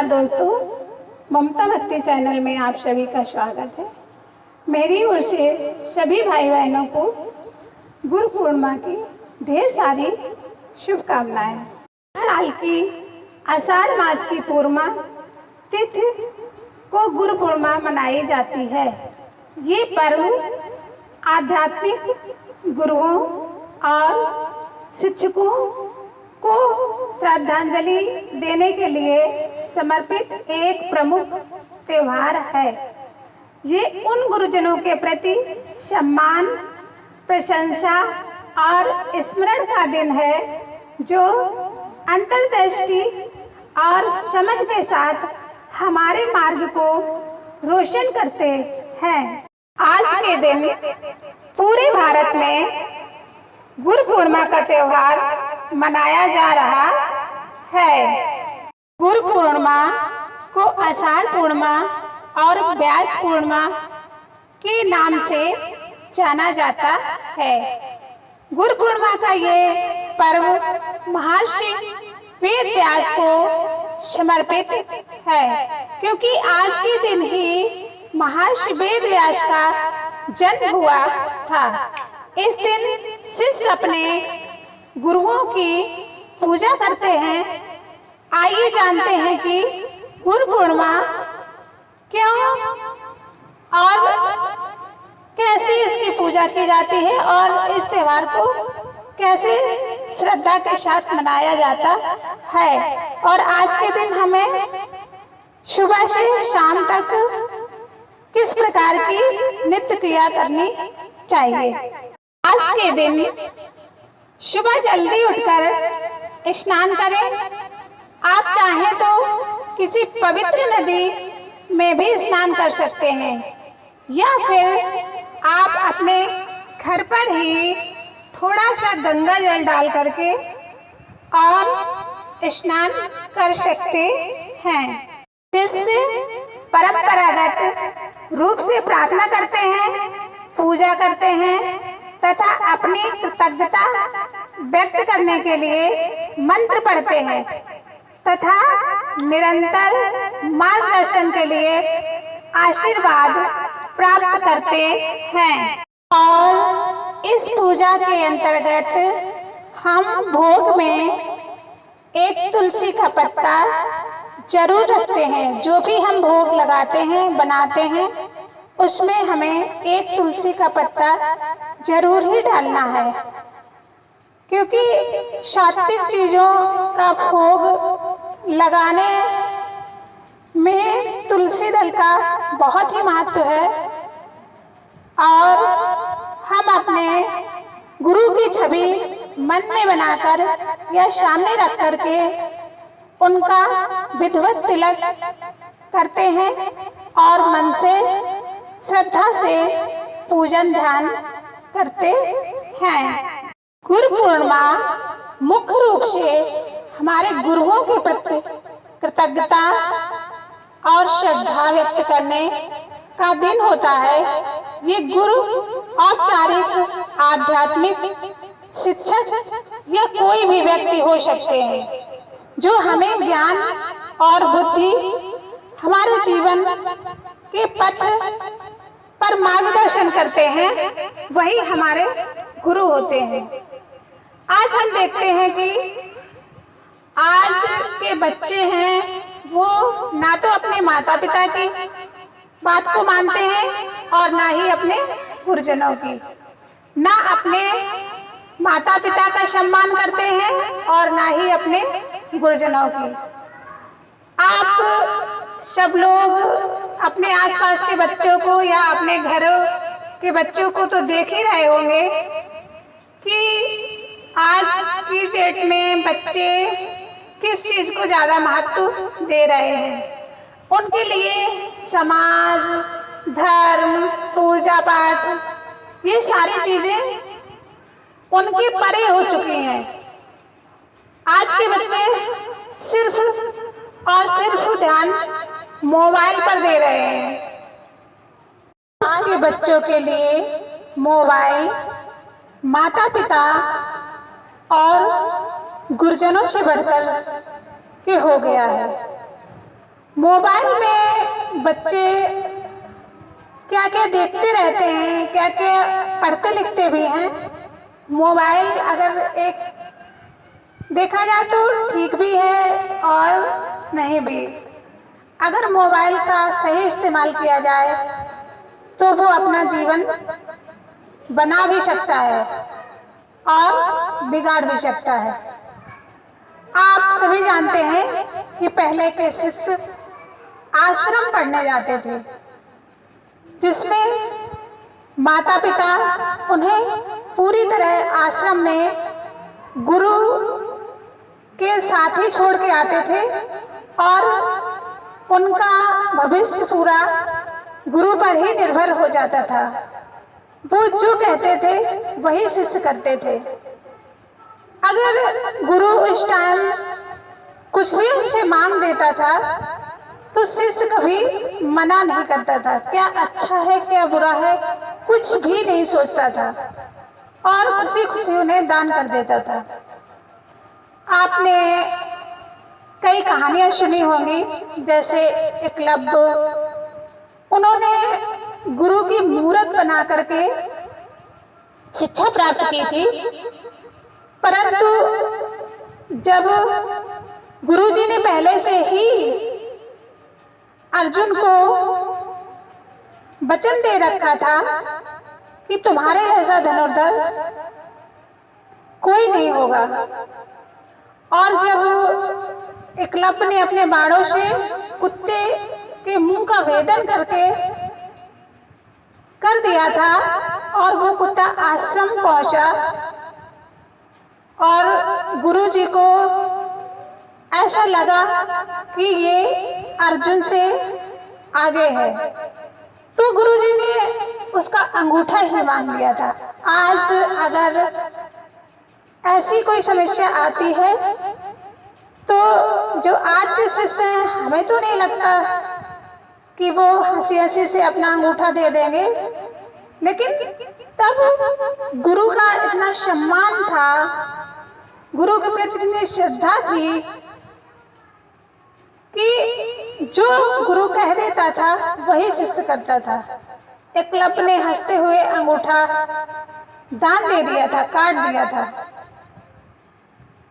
नमस्कार दोस्तों, ममता भक्ति चैनल में आप सभी का स्वागत है। मेरी ओर से सभी भाई बहनों को गुरु पूर्णिमा की ढेर सारी शुभकामनाएं। साल की आषाढ़ मास की पूर्णिमा तिथि को गुरु पूर्णिमा मनाई जाती है। ये पर्व आध्यात्मिक गुरुओं और शिक्षकों को श्रद्धांजलि देने के लिए समर्पित एक प्रमुख त्योहार है। ये उन गुरुजनों के प्रति सम्मान, प्रशंसा और स्मरण का दिन है जो अंतर्दृष्टि और समझ के साथ हमारे मार्ग को रोशन करते हैं। आज के दिन पूरे भारत में गुरु पूर्णिमा का त्योहार मनाया जा रहा है। गुरु पूर्णिमा को आषाढ़ पूर्णिमा और व्यास पूर्णिमा के नाम से जाना जाता है। गुरु पूर्णिमा का ये पर्व महर्षि वेद व्यास को समर्पित है, क्योंकि आज के दिन ही महर्षि वेद व्यास का जन्म हुआ था। इस दिन शिष्य अपने गुरुओं की पूजा करते हैं। आइए जानते हैं कि गुरु पूर्णिमा क्यों और कैसे इसकी पूजा की जाती है और इस त्योहार को कैसे श्रद्धा के साथ मनाया जाता है। और आज के दिन हमें सुबह से शाम तक किस प्रकार की नित्य क्रिया करनी चाहिए। आज के दिन सुबह जल्दी उठकर स्नान करें। आप चाहें तो किसी पवित्र नदी में भी स्नान कर सकते हैं, या फिर आप अपने घर पर ही थोड़ा सा गंगा जल डाल करके और स्नान कर सकते हैं। जिससे परंपरागत रूप से प्रार्थना करते हैं, पूजा करते हैं तथा अपनी कृतज्ञता व्यक्त करने के लिए मंत्र पढ़ते हैं तथा निरंतर मार्गदर्शन के लिए आशीर्वाद प्राप्त करते हैं। और इस पूजा के अंतर्गत हम भोग में एक तुलसी का पत्ता जरूर रखते हैं। जो भी हम भोग लगाते हैं, बनाते हैं, उसमें हमें एक तुलसी का पत्ता जरूर ही डालना है, क्योंकि सात्विक चीजों का भोग लगाने में तुलसी दल का बहुत ही महत्व है। और हम अपने गुरु की छवि मन में बनाकर या सामने रख करके उनका विधिवत तिलक करते हैं और मन से श्रद्धा से पूजन ध्यान करते हैं। गुरु पूर्णिमा मुख्य रूप से हमारे गुरुओं के प्रति कृतज्ञता और श्रद्धा व्यक्त करने का दिन होता है। ये गुरु औपचारिक, आध्यात्मिक, शिक्षक या कोई भी व्यक्ति हो सकते हैं जो हमें ज्ञान और बुद्धि, हमारे जीवन के पथ पर मार्गदर्शन करते हैं, वही हमारे गुरु होते हैं। आज हम देखते हैं कि आज के बच्चे हैं वो ना तो अपने माता पिता की बात को मानते हैं और ना ही अपने गुरुजनों की, ना अपने माता पिता का सम्मान करते हैं और ना ही अपने गुरुजनों की। आप सब लोग अपने आसपास के बच्चों को या अपने घरों के बच्चों को तो देख ही रहे होंगे कि आज की डेट में बच्चे किस चीज को ज्यादा महत्व दे रहे हैं। उनके लिए समाज, धर्म, पूजा पाठ, ये सारी चीजें उनके परे हो चुकी हैं। आज के बच्चे सिर्फ और सिर्फ ध्यान मोबाइल पर दे रहे हैं। आज के बच्चों के लिए मोबाइल माता पिता और गुरुजनों से बढ़कर के हो गया है। मोबाइल में बच्चे क्या क्या देखते रहते हैं, क्या क्या पढ़ते लिखते भी हैं। मोबाइल अगर एक देखा जाए तो ठीक भी है और नहीं भी। अगर मोबाइल का सही इस्तेमाल किया जाए तो वो अपना जीवन बना भी सकता है और बिगाड़ भी सकता है। आप सभी जानते हैं कि पहले के शिष्य आश्रम पढ़ने जाते थे, जिसमें माता पिता उन्हें पूरी तरह आश्रम में गुरु के साथ ही छोड़ के आते थे और उनका भविष्य पूरा गुरु पर ही निर्भर हो जाता था। वो जो कहते थे वही शिष्य करते थे। अगर गुरु उस टाइम कुछ भी उनसे मांग देता था तो शिष्य कभी मना नहीं करता था। क्या अच्छा है क्या बुरा है कुछ भी नहीं सोचता था और खुशी खुशी उन्हें दान कर देता था। आपने कई कहानियां सुनी होंगी, जैसे एकलव्य, उन्होंने गुरु की मूर्त बना करके शिक्षा प्राप्त की थी, परंतु जब गुरुजी ने पहले से ही अर्जुन को वचन दे रखा था कि तुम्हारे ऐसा धनुर्धर कोई नहीं होगा, और जब एकलव्य ने अपने बाणों से कुत्ते के मुंह का भेदन करके कर दिया था और वो कुत्ता आश्रम पहुंचा और गुरुजी को ऐसा लगा कि ये अर्जुन से आगे है, तो गुरुजी ने उसका अंगूठा ही मांग लिया था। आज अगर ऐसी कोई समस्या आती है तो जो आज के शिष्य हैं, हमें तो नहीं लगता कि वो हंसी हंसी से अपना अंगूठा दे देंगे, लेकिन तब गुरु का इतना सम्मान था, गुरु के प्रति इतनी श्रद्धा थी कि जो गुरु कह देता था वही शिष्य करता था। एकलव्य ने हंसते हुए अंगूठा दान दे दिया था, काट दिया था।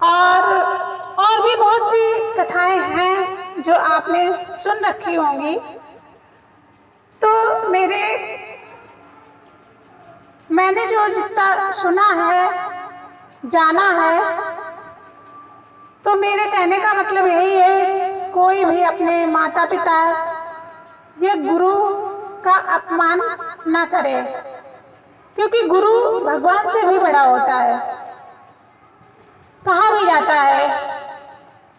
और भी बहुत सी कथाएं हैं जो आपने सुन रखी होंगी। तो मैंने जो जितना सुना है, जाना है, तो मेरे कहने का मतलब यही है, कोई भी अपने माता पिता या गुरु का अपमान ना करे, क्योंकि गुरु भगवान से भी बड़ा होता है। कहा भी जाता है,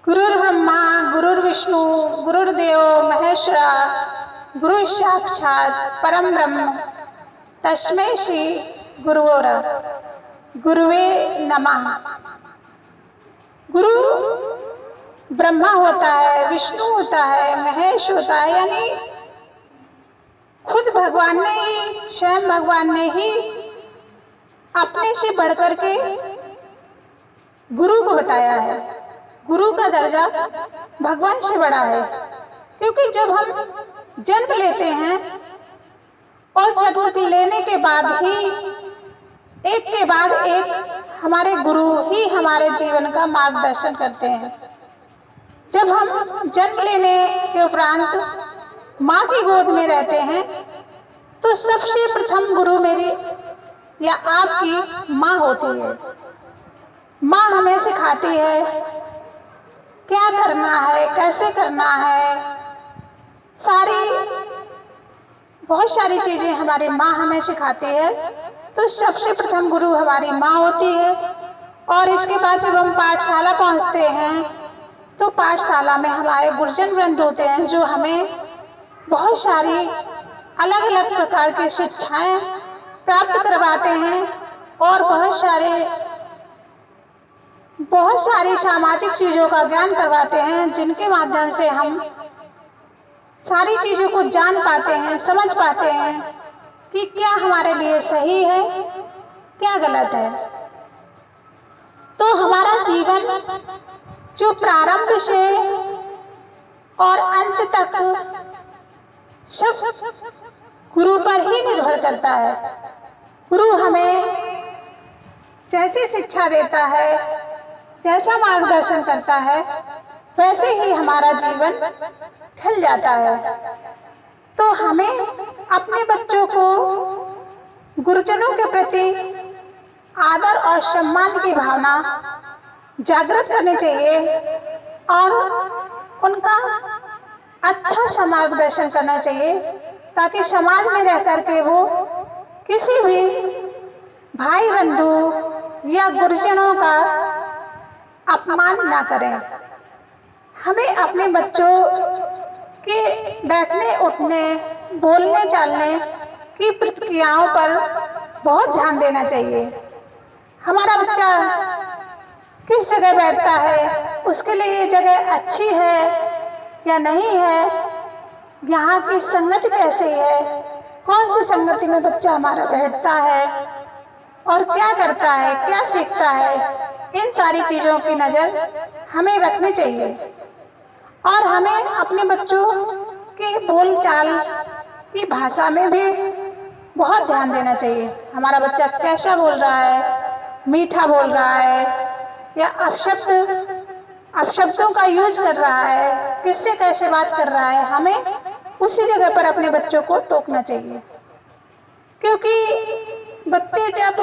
गुरुर् ब्रह्मा गुरुर्विष्णु गुरुर्देव महेश्वरा गुरु साक्षात् परम ब्रह्म तस्मै श्री गुरुवे नमः। गुरु ब्रह्मा होता है, विष्णु होता है, महेश होता है, यानी खुद भगवान ने ही, स्वयं भगवान ने ही अपने से बढ़कर के गुरु को बताया है। गुरु का दर्जा भगवान से बड़ा है, क्योंकि जब हम जन्म लेते हैं और जन्म लेने के बाद ही एक के बाद एक हमारे गुरु ही हमारे जीवन का मार्गदर्शन करते हैं। जब हम जन्म लेने के उपरांत माँ की गोद में रहते हैं तो सबसे प्रथम गुरु मेरी या आपकी माँ होती है। माँ हमें सिखाती है क्या करना है, कैसे करना है, बहुत सारी चीजें हमारी माँ हमें सिखाती है। तो सबसे प्रथम गुरु हमारी माँ होती है। और इसके बाद जब हम पाठशाला पहुँचते हैं तो पाठशाला में हमारे गुरुजन वृंद होते हैं, जो हमें बहुत सारी अलग अलग प्रकार की शिक्षाएं प्राप्त करवाते हैं और बहुत सारी सामाजिक चीज़ों का ज्ञान करवाते हैं, जिनके माध्यम से हम सारी चीज़ों को जान पाते हैं, समझ पाते हैं कि क्या हमारे लिए सही है, क्या गलत है। तो हमारा जीवन जो प्रारंभ से और अंत तक सब गुरु पर ही निर्भर करता है। गुरु हमें जैसी शिक्षा देता है, जैसा मार्गदर्शन करता है, वैसे ही हमारा जीवन ढल जाता है। तो हमें अपने बच्चों को गुरुजनों के प्रति आदर और सम्मान की भावना जागृत करनी चाहिए और उनका अच्छा सा मार्गदर्शन करना चाहिए, ताकि समाज में रह करके वो किसी भी भाई बंधु या गुरुजनों का अपमान ना करें। हमें अपने बच्चों के बैठने उठने, बोलने चालने की प्रतिक्रियाओं पर बहुत ध्यान देना चाहिए। हमारा बच्चा किस जगह बैठता है, उसके लिए ये जगह अच्छी है या नहीं है, यहाँ की संगति कैसी है, कौन सी संगति में बच्चा हमारा बैठता है और क्या करता है, क्या सीखता है, इन सारी चीज़ों की नज़र हमें रखनी चाहिए। और हमें अपने बच्चों के बोलचाल की भाषा में भी बहुत ध्यान देना चाहिए। हमारा बच्चा कैसा बोल रहा है, मीठा बोल रहा है या अपशब्दों का यूज कर रहा है, किससे कैसे बात कर रहा है, हमें उसी जगह पर अपने बच्चों को टोकना चाहिए। क्योंकि बच्चे जब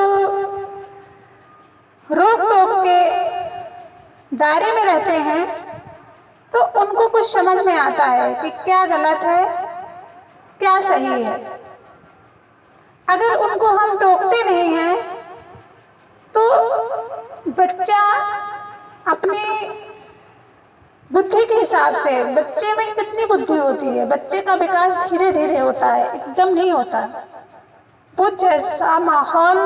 रोक टोक के दायरे में रहते हैं तो उनको कुछ समझ में आता है कि क्या गलत है, क्या सही है। अगर उनको हम टोकते नहीं हैं तो बच्चा अपनी बुद्धि के हिसाब से, बच्चे में कितनी बुद्धि होती है, बच्चे का विकास धीरे धीरे होता है, एकदम नहीं होता। वो जैसा माहौल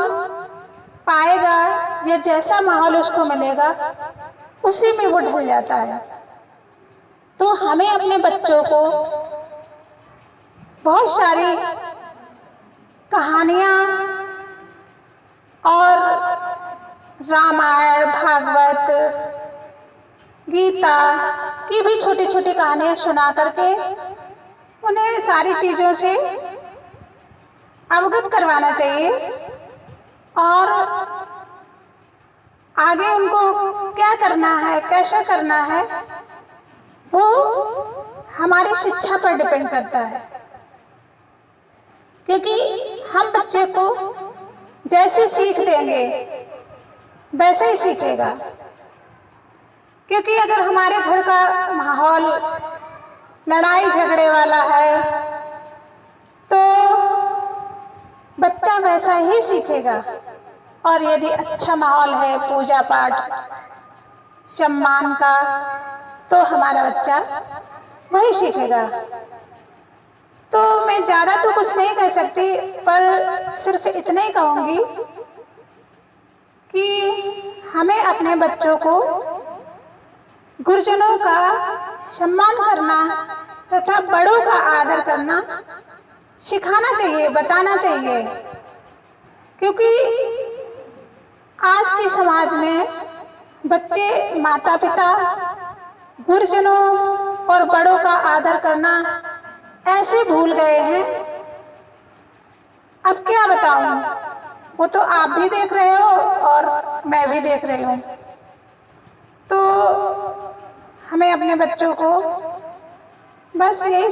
पाएगा या जैसा माहौल उसको मिलेगा उसी में वो ढल जाता है। तो हमें अपने बच्चों को बहुत सारी कहानियाँ और रामायण, भागवत, गीता की भी छोटी छोटी कहानियाँ सुना करके उन्हें सारी चीज़ों से अवगत करवाना चाहिए और आगे उनको क्या करना है, कैसा करना है, वो हमारी शिक्षा पर डिपेंड करता है। क्योंकि हम बच्चे को जैसे सीख देंगे वैसे ही सीखेगा। क्योंकि अगर हमारे घर का माहौल लड़ाई झगड़े वाला है तो बच्चा वैसा ही सीखेगा। और यदि अच्छा माहौल है, पूजा पाठ, सम्मान का, तो हमारा बच्चा वही सीखेगा। तो मैं ज़्यादा तो कुछ नहीं कह सकती, पर सिर्फ इतना ही कहूँगी कि हमें अपने बच्चों को गुरुजनों का सम्मान करना तथा बड़ों का आदर करना सिखाना चाहिए, बताना चाहिए। क्योंकि आज के समाज में बच्चे माता पिता, गुरुजनों और बड़ों का आदर करना ऐसे भूल गए हैं। अब क्या बताऊं, वो तो आप भी देख रहे हो और मैं भी देख रही हूँ। तो हमें अपने बच्चों को बस यही